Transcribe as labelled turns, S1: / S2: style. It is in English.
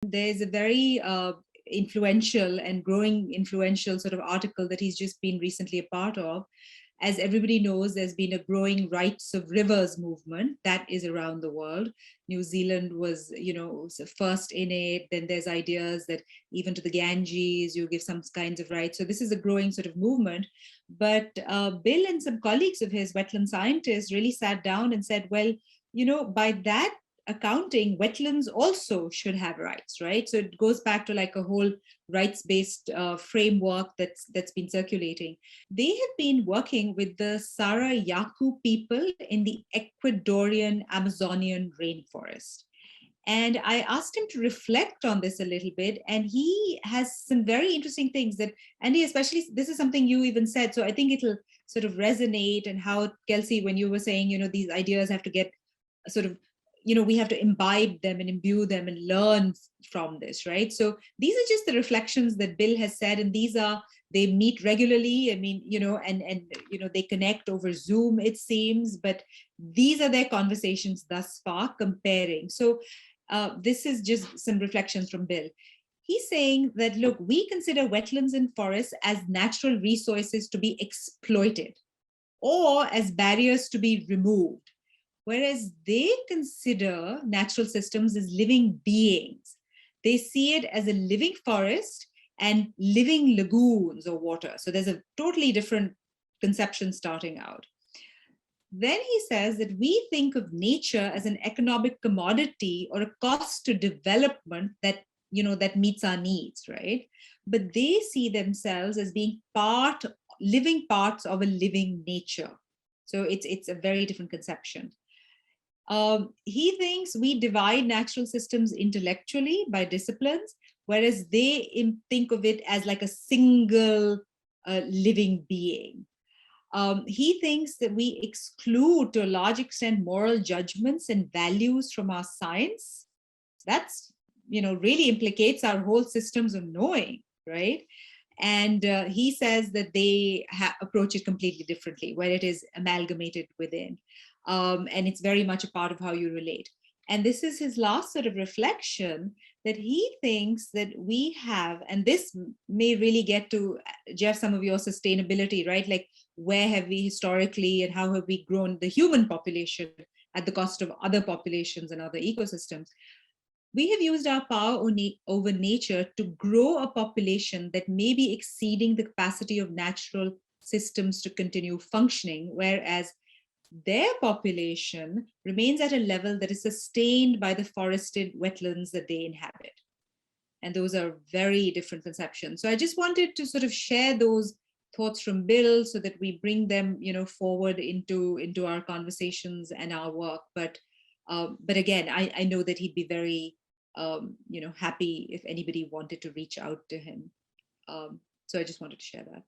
S1: There's a very influential and growing influential sort of article that he's just been recently a part of. As everybody knows, there's been a growing rights of rivers movement that is around the world. New Zealand was, first in it. Then there's ideas that even to the Ganges, you give some kinds of rights. So this is a growing sort of movement. But Bill and some colleagues of his, wetland scientists, really sat down and said, well, by that accounting, wetlands also should have rights, right? So it goes back to like a whole rights-based framework that's been circulating. They have been working with the Sarayaku people in the Ecuadorian Amazonian rainforest. And I asked him to reflect on this a little bit, and he has some very interesting things that, Andy, especially, this is something you even said, so I think it'll sort of resonate, and how, Kelsey, when you were saying, these ideas have to get sort of, we have to imbibe them and imbue them and learn from this, right? So these are just the reflections that Bill has said, and they meet regularly. I mean, and they connect over Zoom, it seems, but these are their conversations thus far comparing. So this is just some reflections from Bill. He's saying that, look, we consider wetlands and forests as natural resources to be exploited or as barriers to be removed, whereas they consider natural systems as living beings. They see it as a living forest and living lagoons or water. So there's a totally different conception starting out. Then he says that we think of nature as an economic commodity or a cost to development that meets our needs, right? But they see themselves as being living parts of a living nature. So it's a very different conception. He thinks we divide natural systems intellectually by disciplines, whereas they think of it as like a single living being. He thinks that we exclude, to a large extent, moral judgments and values from our science. That's, really implicates our whole systems of knowing, right? And he says that they approach it completely differently, where it is amalgamated within. And it's very much a part of how you relate. And this is his last sort of reflection, that he thinks that we have, and this may really get to, Jeff, some of your sustainability, right? Like, where have we historically and how have we grown the human population at the cost of other populations and other ecosystems? We have used our power over nature to grow a population that may be exceeding the capacity of natural systems to continue functioning, whereas their population remains at a level that is sustained by the forested wetlands that they inhabit. And those are very different conceptions. So I just wanted to sort of share those thoughts from Bill so that we bring them, forward into our conversations and our work. But again, I know that he'd be very, happy if anybody wanted to reach out to him. So I just wanted to share that.